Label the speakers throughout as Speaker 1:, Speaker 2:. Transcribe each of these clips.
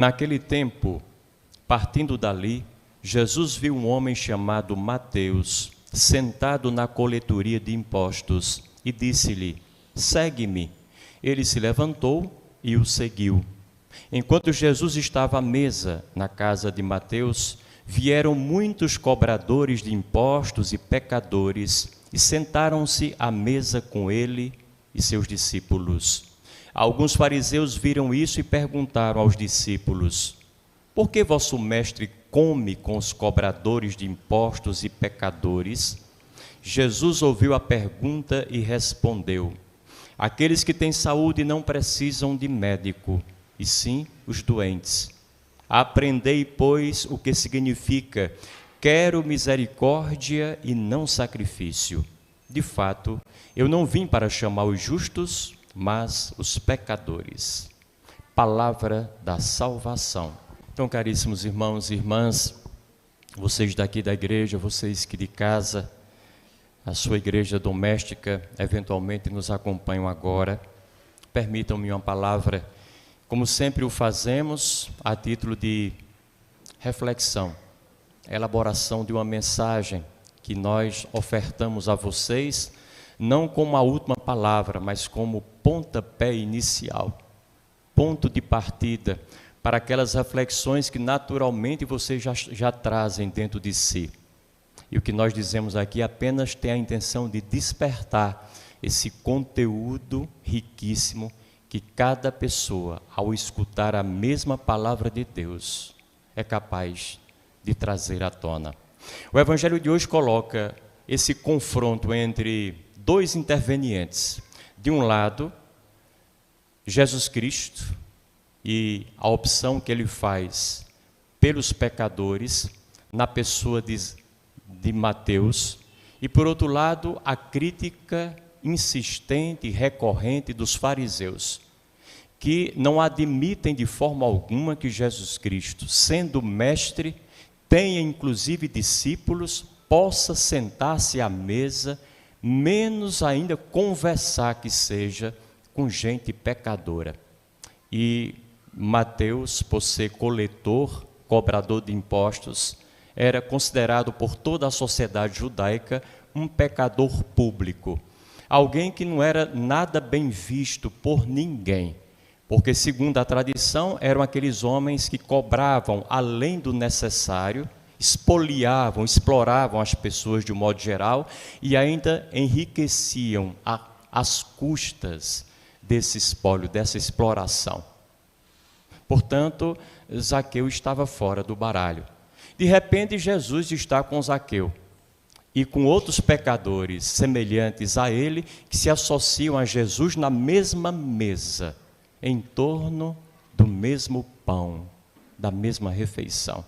Speaker 1: Naquele tempo, partindo dali, Jesus viu um homem chamado Mateus, sentado na coletoria de impostos, e disse-lhe: segue-me. Ele se levantou e o seguiu. Enquanto Jesus estava à mesa na casa de Mateus, vieram muitos cobradores de impostos e pecadores e sentaram-se à mesa com ele e seus discípulos. Alguns fariseus viram isso e perguntaram aos discípulos: por que vosso mestre come com os cobradores de impostos e pecadores? Jesus ouviu a pergunta e respondeu: aqueles que têm saúde não precisam de médico, e sim os doentes. Aprendei, pois, o que significa: quero misericórdia e não sacrifício. De fato, eu não vim para chamar os justos, mas os pecadores. Palavra da salvação. Então, caríssimos irmãos e irmãs, vocês daqui da igreja, vocês que de casa, a sua igreja doméstica, eventualmente nos acompanham agora, permitam-me uma palavra, como sempre o fazemos, a título de reflexão, elaboração de uma mensagem que nós ofertamos a vocês, não como a última palavra, mas como pontapé inicial, ponto de partida para aquelas reflexões que naturalmente vocês já trazem dentro de si. E o que nós dizemos aqui apenas tem a intenção de despertar esse conteúdo riquíssimo que cada pessoa, ao escutar a mesma palavra de Deus, é capaz de trazer à tona. O Evangelho de hoje coloca esse confronto entre dois intervenientes. De um lado, Jesus Cristo e a opção que ele faz pelos pecadores, na pessoa de Mateus, e por outro lado, a crítica insistente e recorrente dos fariseus, que não admitem de forma alguma que Jesus Cristo, sendo mestre, tenha inclusive discípulos, possa sentar-se à mesa, menos ainda conversar que seja com gente pecadora. E Mateus, por ser coletor, cobrador de impostos, era considerado por toda a sociedade judaica um pecador público, alguém que não era nada bem visto por ninguém, porque segundo a tradição eram aqueles homens que cobravam além do necessário, espoliavam, exploravam as pessoas de um modo geral e ainda enriqueciam às custas desse espólio, dessa exploração. Portanto, Zaqueu estava fora do baralho. De repente, Jesus está com Zaqueu e com outros pecadores semelhantes a ele, que se associam a Jesus na mesma mesa, em torno do mesmo pão, da mesma refeição.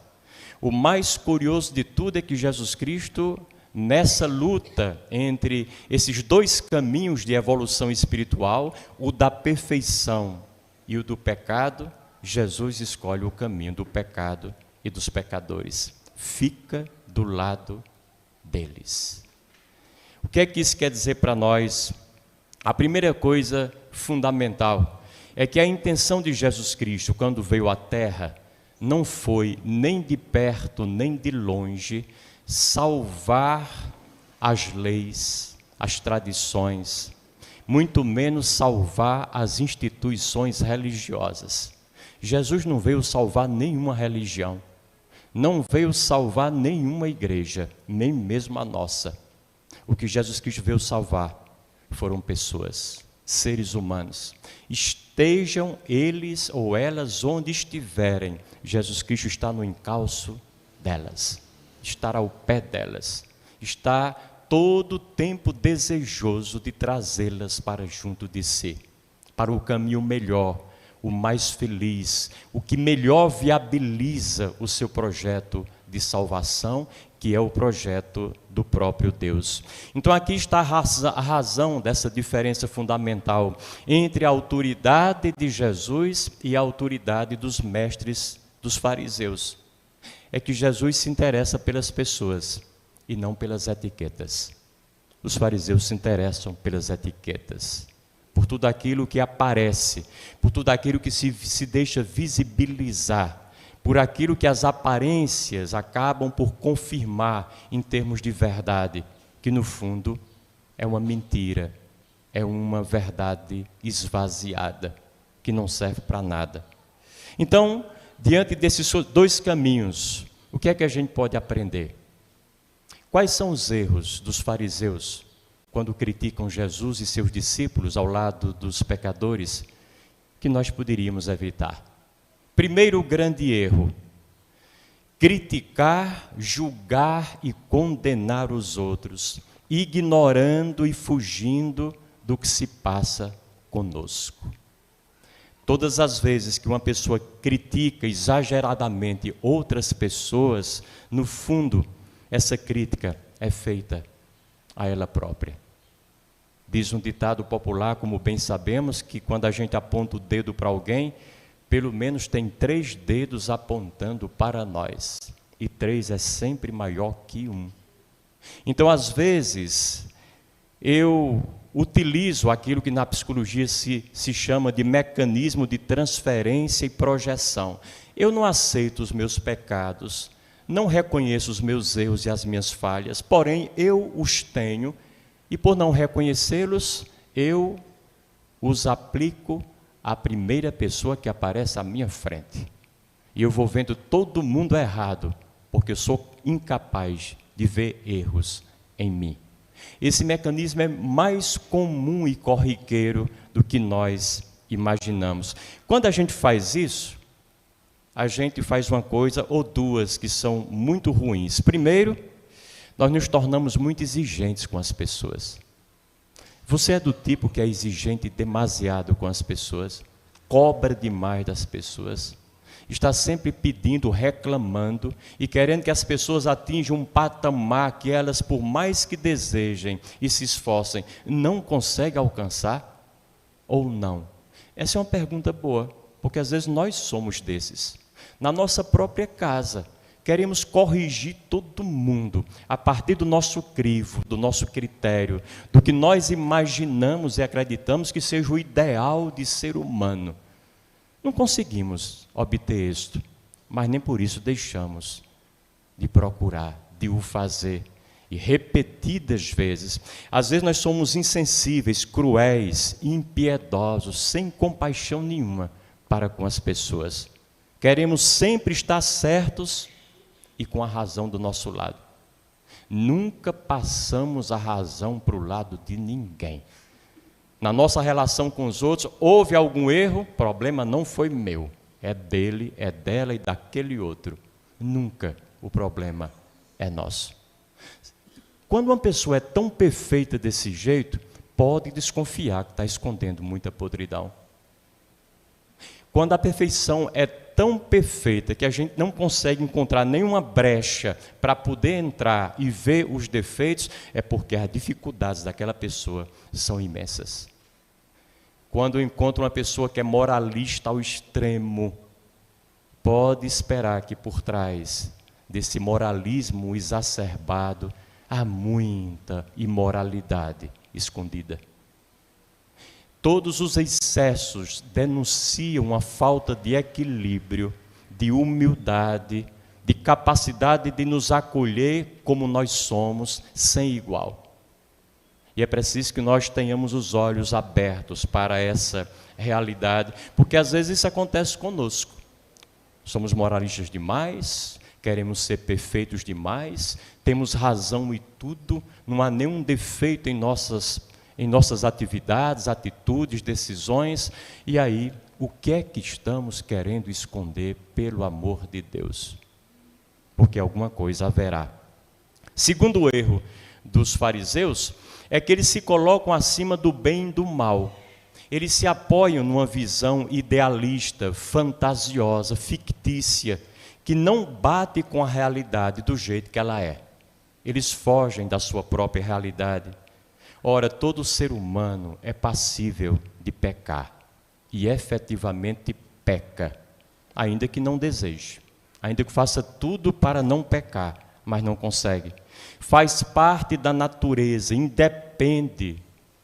Speaker 1: O mais curioso de tudo é que Jesus Cristo, nessa luta entre esses dois caminhos de evolução espiritual, o da perfeição e o do pecado, Jesus escolhe o caminho do pecado e dos pecadores. Fica do lado deles. O que é que isso quer dizer para nós? A primeira coisa fundamental é que a intenção de Jesus Cristo, quando veio à Terra, não foi nem de perto nem de longe salvar as leis, as tradições, muito menos salvar as instituições religiosas. Jesus não veio salvar nenhuma religião, não veio salvar nenhuma igreja, nem mesmo a nossa. O que Jesus Cristo veio salvar foram pessoas, seres humanos. Estejam eles ou elas onde estiverem, Jesus Cristo está no encalço delas, está ao pé delas, está todo o tempo desejoso de trazê-las para junto de si, para o caminho melhor, o mais feliz, o que melhor viabiliza o seu projeto de salvação, que é o projeto do próprio Deus. Então aqui está a razão dessa diferença fundamental entre a autoridade de Jesus e a autoridade dos mestres dos fariseus. É que Jesus se interessa pelas pessoas e não pelas etiquetas. Os fariseus se interessam pelas etiquetas. por tudo aquilo que aparece, por tudo aquilo que se deixa visibilizar, por aquilo que as aparências acabam por confirmar em termos de verdade, que no fundo é uma mentira, é uma verdade esvaziada, que não serve para nada. Então, diante desses dois caminhos, o que é que a gente pode aprender? Quais são os erros dos fariseus quando criticam Jesus e seus discípulos ao lado dos pecadores que nós poderíamos evitar? Primeiro grande erro: criticar, julgar e condenar os outros, ignorando e fugindo do que se passa conosco. Todas as vezes que uma pessoa critica exageradamente outras pessoas, no fundo, essa crítica é feita a ela própria. Diz um ditado popular, como bem sabemos, que quando a gente aponta o dedo para alguém, pelo menos tem 3 dedos apontando para nós. E 3 é sempre maior que 1. Então, às vezes, eu utilizo aquilo que na psicologia se chama de mecanismo de transferência e projeção. Eu não aceito os meus pecados, não reconheço os meus erros e as minhas falhas, porém eu os tenho e por não reconhecê-los, eu os aplico à primeira pessoa que aparece à minha frente. E eu vou vendo todo mundo errado, porque eu sou incapaz de ver erros em mim. Esse mecanismo é mais comum e corriqueiro do que nós imaginamos. Quando a gente faz isso, a gente faz uma coisa ou duas que são muito ruins. Primeiro, nós nos tornamos muito exigentes com as pessoas. Você é do tipo que é exigente demasiado com as pessoas, cobra demais das pessoas, está sempre pedindo, reclamando e querendo que as pessoas atinjam um patamar que elas, por mais que desejem e se esforcem, não conseguem alcançar ou não? Essa é uma pergunta boa, porque às vezes nós somos desses. Na nossa própria casa, queremos corrigir todo mundo a partir do nosso crivo, do nosso critério, do que nós imaginamos e acreditamos que seja o ideal de ser humano. Não conseguimos obter êxito, mas nem por isso deixamos de procurar, de o fazer. E repetidas vezes, às vezes nós somos insensíveis, cruéis, impiedosos, sem compaixão nenhuma para com as pessoas. Queremos sempre estar certos e com a razão do nosso lado. Nunca passamos a razão para o lado de ninguém. Na nossa relação com os outros, houve algum erro, o problema não foi meu, é dele, é dela e daquele outro. Nunca o problema é nosso. Quando uma pessoa é tão perfeita desse jeito, pode desconfiar que está escondendo muita podridão. Quando a perfeição é tão perfeita que a gente não consegue encontrar nenhuma brecha para poder entrar e ver os defeitos, é porque as dificuldades daquela pessoa são imensas. Quando eu encontro uma pessoa que é moralista ao extremo, pode esperar que por trás desse moralismo exacerbado há muita imoralidade escondida. Todos os excessos denunciam uma falta de equilíbrio, de humildade, de capacidade de nos acolher como nós somos, sem igual. E é preciso que nós tenhamos os olhos abertos para essa realidade, porque às vezes isso acontece conosco. Somos moralistas demais, queremos ser perfeitos demais, temos razão e tudo, não há nenhum defeito em nossas atividades, atitudes, decisões, e aí, o que é que estamos querendo esconder pelo amor de Deus? Porque alguma coisa haverá. Segundo erro dos fariseus, é que eles se colocam acima do bem e do mal. Eles se apoiam numa visão idealista, fantasiosa, fictícia, que não bate com a realidade do jeito que ela é. Eles fogem da sua própria realidade. Ora, todo ser humano é passível de pecar e efetivamente peca, ainda que não deseje, ainda que faça tudo para não pecar, mas não consegue. Faz parte da natureza, independe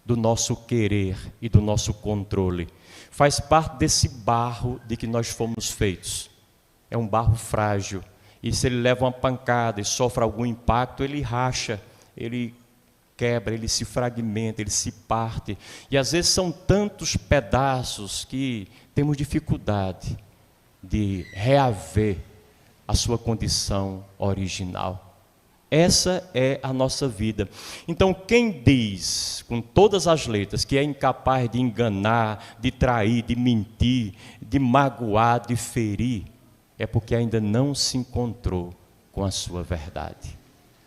Speaker 1: do nosso querer e do nosso controle. Faz parte desse barro de que nós fomos feitos. É um barro frágil. E se ele leva uma pancada e sofre algum impacto, ele racha, ele quebra, ele se fragmenta, ele se parte. E às vezes são tantos pedaços que temos dificuldade de reaver a sua condição original. Essa é a nossa vida. Então, quem diz, com todas as letras, que é incapaz de enganar, de trair, de mentir, de magoar, de ferir, é porque ainda não se encontrou com a sua verdade.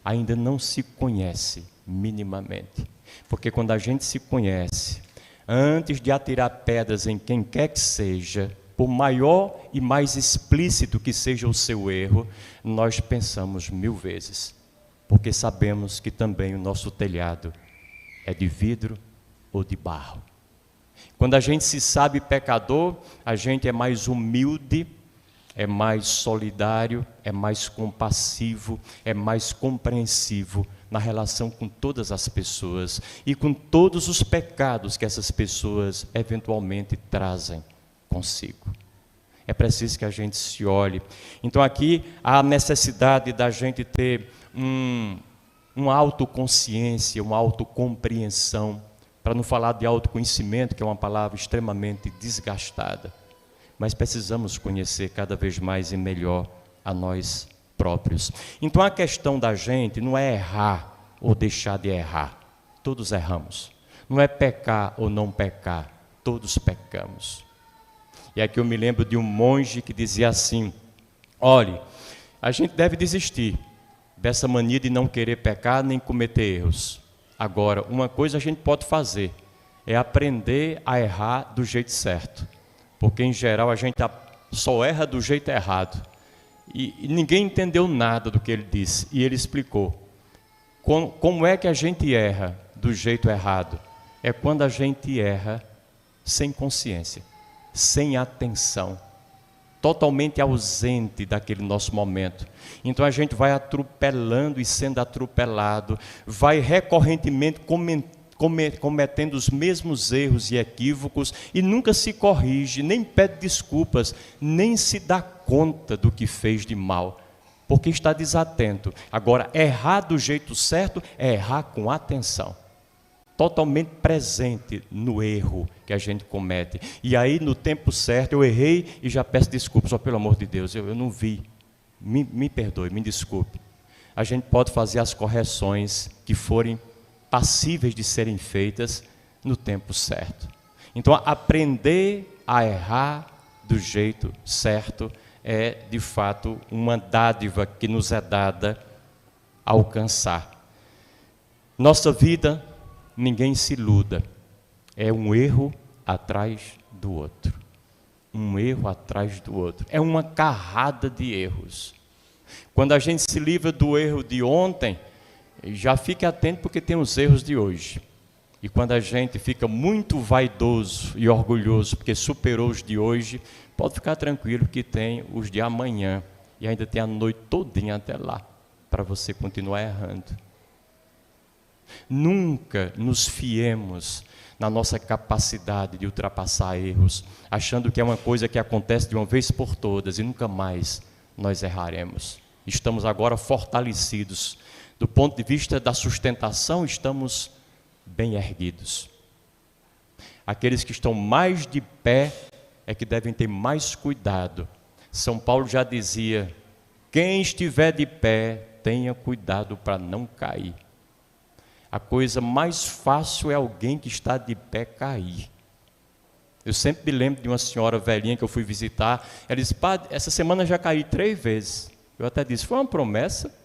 Speaker 1: Ainda não se conhece minimamente. Porque quando a gente se conhece, antes de atirar pedras em quem quer que seja, por maior e mais explícito que seja o seu erro, nós pensamos 1000 vezes. Porque sabemos que também o nosso telhado é de vidro ou de barro. Quando a gente se sabe pecador, a gente é mais humilde, é mais solidário, é mais compassivo, é mais compreensivo na relação com todas as pessoas e com todos os pecados que essas pessoas eventualmente trazem consigo. É preciso que a gente se olhe. Então aqui há a necessidade da gente ter uma autoconsciência, uma autocompreensão, para não falar de autoconhecimento, que é uma palavra extremamente desgastada. Mas precisamos conhecer cada vez mais e melhor a nós próprios. Então a questão da gente não é errar ou deixar de errar. Todos erramos. Não é pecar ou não pecar. Todos pecamos. E aqui eu me lembro de um monge que dizia assim: olhe, a gente deve desistir dessa mania de não querer pecar nem cometer erros. Agora, uma coisa a gente pode fazer, é aprender a errar do jeito certo. Porque, em geral, a gente só erra do jeito errado. E ninguém entendeu nada do que ele disse. E ele explicou. Como é que a gente erra do jeito errado? É quando a gente erra sem consciência, sem atenção, totalmente ausente daquele nosso momento. Então a gente vai atropelando e sendo atropelado, vai recorrentemente cometendo os mesmos erros e equívocos e nunca se corrige, nem pede desculpas, nem se dá conta do que fez de mal, porque está desatento. Agora, errar do jeito certo é errar com atenção, totalmente presente no erro que a gente comete. E aí, no tempo certo, eu errei e já peço desculpas. Pelo amor de Deus, eu não vi. Me perdoe, me desculpe. A gente pode fazer as correções que forem passíveis de serem feitas no tempo certo. Então, aprender a errar do jeito certo é, de fato, uma dádiva que nos é dada a alcançar. Nossa vida, ninguém se iluda, é um erro atrás do outro. Um erro atrás do outro. É uma carrada de erros. Quando a gente se livra do erro de ontem, já fique atento porque tem os erros de hoje. E quando a gente fica muito vaidoso e orgulhoso porque superou os de hoje, pode ficar tranquilo que tem os de amanhã. E ainda tem a noite todinha até lá, para você continuar errando. Nunca nos fiemos na nossa capacidade de ultrapassar erros, achando que é uma coisa que acontece de uma vez por todas e nunca mais nós erraremos. Estamos agora fortalecidos. Do ponto de vista da sustentação, estamos bem erguidos. Aqueles que estão mais de pé é que devem ter mais cuidado. São Paulo já dizia: quem estiver de pé, tenha cuidado para não cair. A coisa mais fácil é alguém que está de pé cair. Eu sempre me lembro de uma senhora velhinha que eu fui visitar. Ela disse: padre, essa semana já caí 3 vezes. Eu até disse: foi uma promessa?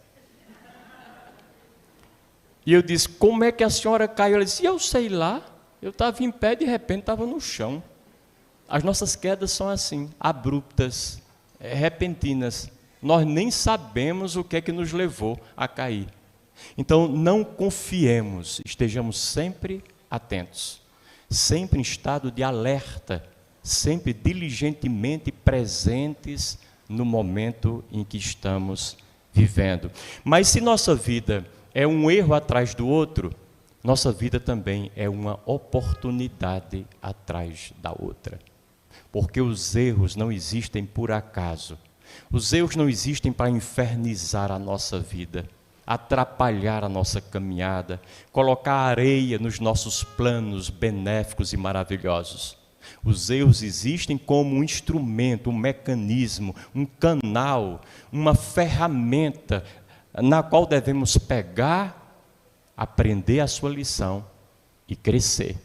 Speaker 1: E eu disse: como é que a senhora caiu? Ela disse: eu sei lá, eu estava em pé, de repente estava no chão. As nossas quedas são assim, abruptas, repentinas. Nós nem sabemos o que é que nos levou a cair. Então, não confiemos, estejamos sempre atentos, sempre em estado de alerta, sempre diligentemente presentes no momento em que estamos vivendo. Mas se nossa vida é um erro atrás do outro, nossa vida também é uma oportunidade atrás da outra. Porque os erros não existem por acaso. Os erros não existem para infernizar a nossa vida, atrapalhar a nossa caminhada, colocar areia nos nossos planos benéficos e maravilhosos. Os erros existem como um instrumento, um mecanismo, um canal, uma ferramenta na qual devemos pegar, aprender a sua lição e crescer,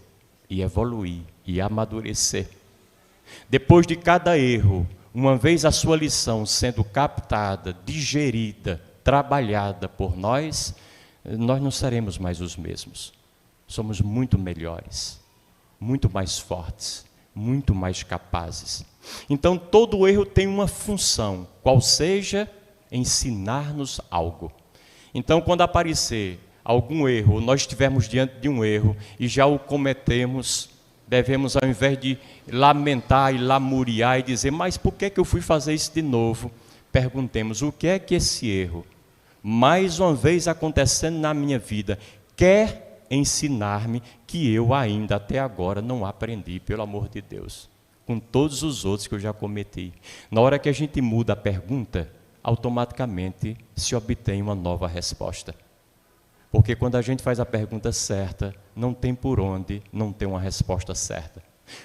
Speaker 1: e evoluir, e amadurecer. Depois de cada erro, uma vez a sua lição sendo captada, digerida, trabalhada por nós, nós não seremos mais os mesmos. Somos muito melhores, muito mais fortes, muito mais capazes. Então, todo erro tem uma função, qual seja ensinar-nos algo. Então, quando aparecer algum erro, nós estivermos diante de um erro e já o cometemos, devemos, ao invés de lamentar e lamuriar e dizer, mas por que eu fui fazer isso de novo? Perguntemos, o que é que esse erro, mais uma vez acontecendo na minha vida, quer ensinar-me que eu ainda até agora não aprendi, pelo amor de Deus, com todos os outros que eu já cometi. Na hora que a gente muda a pergunta, automaticamente se obtém uma nova resposta. Porque quando a gente faz a pergunta certa, não tem por onde não ter uma resposta certa.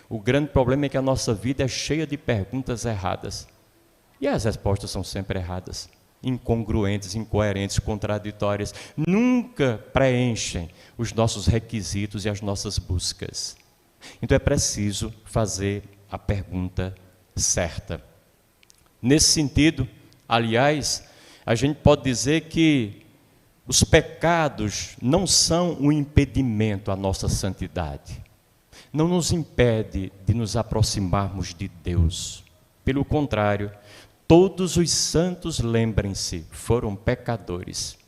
Speaker 1: O grande problema é que a nossa vida é cheia de perguntas erradas. E as respostas são sempre erradas, incongruentes, incoerentes, contraditórias. Nunca preenchem os nossos requisitos e as nossas buscas. Então é preciso fazer a pergunta certa. Nesse sentido, aliás, a gente pode dizer que os pecados não são um impedimento à nossa santidade. Não nos impede de nos aproximarmos de Deus. Pelo contrário, todos os santos, lembrem-se, foram pecadores.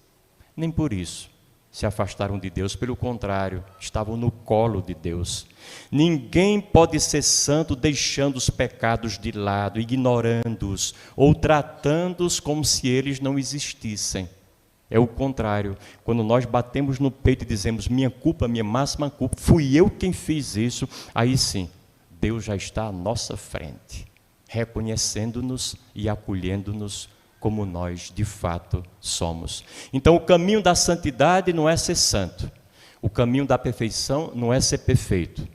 Speaker 1: Nem por isso se afastaram de Deus, pelo contrário, estavam no colo de Deus. Ninguém pode ser santo deixando os pecados de lado, ignorando-os ou tratando-os como se eles não existissem. É o contrário, quando nós batemos no peito e dizemos, minha culpa, minha máxima culpa, fui eu quem fiz isso, aí sim, Deus já está à nossa frente, reconhecendo-nos e acolhendo-nos como nós de fato somos. Então o caminho da santidade não é ser santo, o caminho da perfeição não é ser perfeito,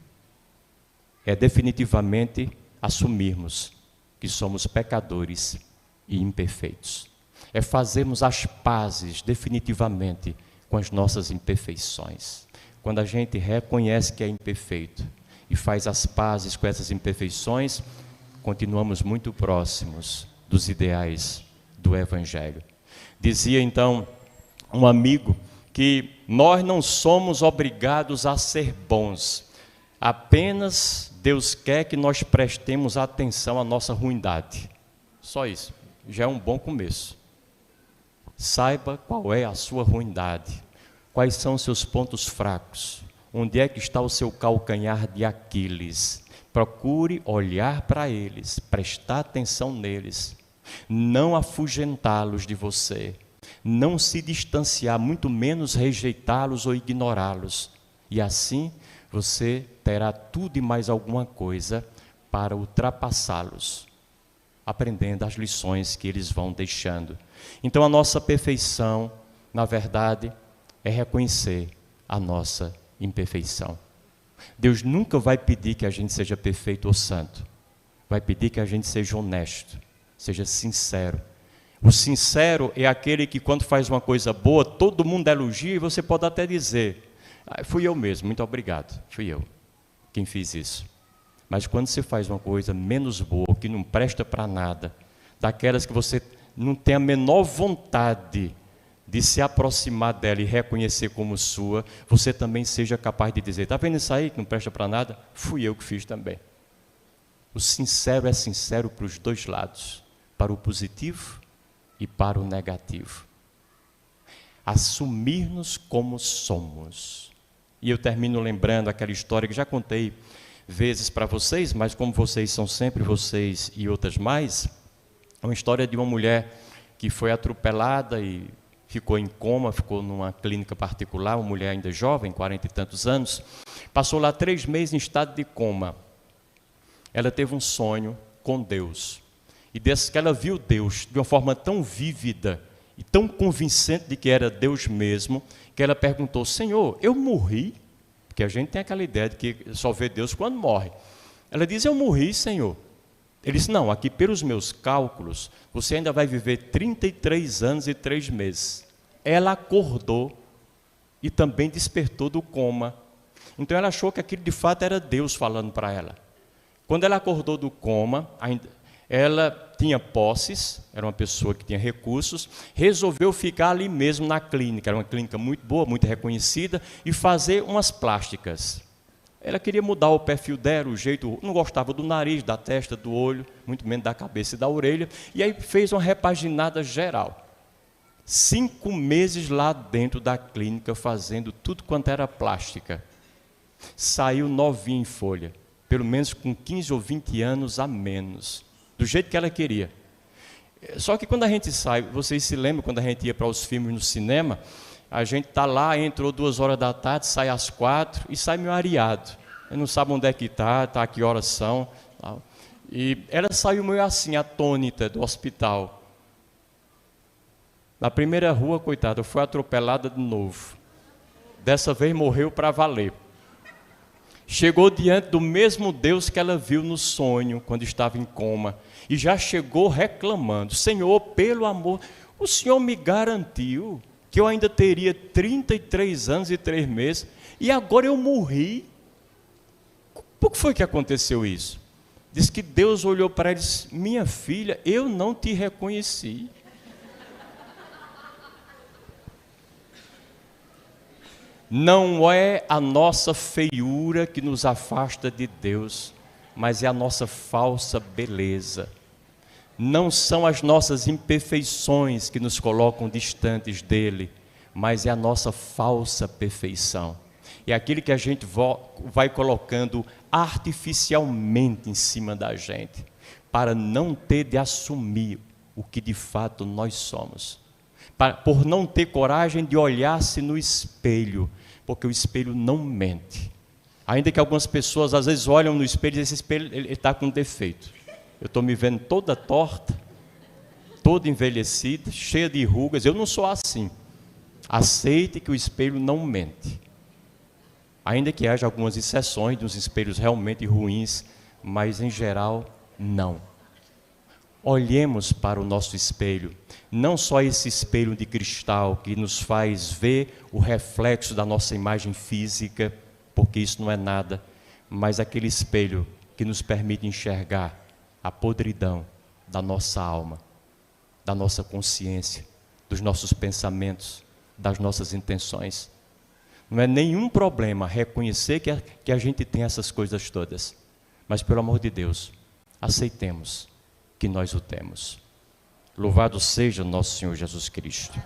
Speaker 1: é definitivamente assumirmos que somos pecadores e imperfeitos. É fazermos as pazes definitivamente com as nossas imperfeições. Quando a gente reconhece que é imperfeito e faz as pazes com essas imperfeições, continuamos muito próximos dos ideais do Evangelho. Dizia então um amigo que nós não somos obrigados a ser bons, apenas Deus quer que nós prestemos atenção à nossa ruindade. Só isso, já é um bom começo. Saiba qual é a sua ruindade, quais são os seus pontos fracos, onde é que está o seu calcanhar de Aquiles. Procure olhar para eles, prestar atenção neles, não afugentá-los de você, não se distanciar, muito menos rejeitá-los ou ignorá-los. E assim você terá tudo e mais alguma coisa para ultrapassá-los, aprendendo as lições que eles vão deixando. Então a nossa perfeição, na verdade, é reconhecer a nossa imperfeição. Deus nunca vai pedir que a gente seja perfeito ou santo. Vai pedir que a gente seja honesto, seja sincero. O sincero é aquele que quando faz uma coisa boa, todo mundo elogia e você pode até dizer, fui eu mesmo, muito obrigado, fui eu quem fiz isso. Mas quando você faz uma coisa menos boa, que não presta para nada, daquelas que você não tem a menor vontade de se aproximar dela e reconhecer como sua, você também seja capaz de dizer, está vendo isso aí que não presta para nada? Fui eu que fiz também. O sincero é sincero para os dois lados, para o positivo e para o negativo. Assumir-nos como somos. E eu termino lembrando aquela história que já contei vezes para vocês, mas como vocês são sempre vocês e outras mais, é uma história de uma mulher que foi atropelada e ficou em coma, ficou numa clínica particular, uma mulher ainda jovem, 40 e tantos anos, passou lá 3 meses em estado de coma. Ela teve um sonho com Deus, e desse que ela viu Deus de uma forma tão vívida e tão convincente de que era Deus mesmo, que ela perguntou: Senhor, eu morri? Porque a gente tem aquela ideia de que só vê Deus quando morre. Ela diz: eu morri, Senhor. Ele disse: não, aqui pelos meus cálculos, você ainda vai viver 33 anos e 3 meses. Ela acordou e também despertou do coma. Então ela achou que aquilo de fato era Deus falando para ela. Quando ela acordou do coma, ela tinha posses, era uma pessoa que tinha recursos, resolveu ficar ali mesmo na clínica, era uma clínica muito boa, muito reconhecida, e fazer umas plásticas. Ela queria mudar o perfil dela, o jeito, não gostava do nariz, da testa, do olho, muito menos da cabeça e da orelha, e aí fez uma repaginada geral. 5 meses lá dentro da clínica, fazendo tudo quanto era plástica. Saiu novinha em folha, pelo menos com 15 ou 20 anos a menos, do jeito que ela queria. Só que quando a gente sai, vocês se lembram quando a gente ia para os filmes no cinema, a gente está lá, entrou 2 horas da tarde, sai às 4 e sai meio areado. Eu não sabe onde é que está a que horas são. E ela saiu meio assim, atônita do hospital. Na primeira rua, coitada, foi atropelada de novo. Dessa vez morreu para valer. Chegou diante do mesmo Deus que ela viu no sonho, quando estava em coma. E já chegou reclamando: Senhor, pelo amor, o Senhor me garantiu que eu ainda teria 33 anos e 3 meses, e agora eu morri. Por que foi que aconteceu isso? Diz que Deus olhou para ela e disse: minha filha, eu não te reconheci. Não é a nossa feiura que nos afasta de Deus, mas é a nossa falsa beleza. Não são as nossas imperfeições que nos colocam distantes dele, mas é a nossa falsa perfeição. É aquilo que a gente vai colocando artificialmente em cima da gente, para não ter de assumir o que de fato nós somos. Por não ter coragem de olhar-se no espelho, porque o espelho não mente. Ainda que algumas pessoas às vezes olham no espelho e dizem: esse espelho está com defeito. Eu estou me vendo toda torta, toda envelhecida, cheia de rugas. Eu não sou assim. Aceite que o espelho não mente. Ainda que haja algumas exceções de uns espelhos realmente ruins, mas em geral, não. Olhemos para o nosso espelho, não só esse espelho de cristal que nos faz ver o reflexo da nossa imagem física, porque isso não é nada, mas aquele espelho que nos permite enxergar a podridão da nossa alma, da nossa consciência, dos nossos pensamentos, das nossas intenções. Não é nenhum problema reconhecer que a gente tem essas coisas todas, mas pelo amor de Deus, aceitemos que nós o temos. Louvado seja nosso Senhor Jesus Cristo.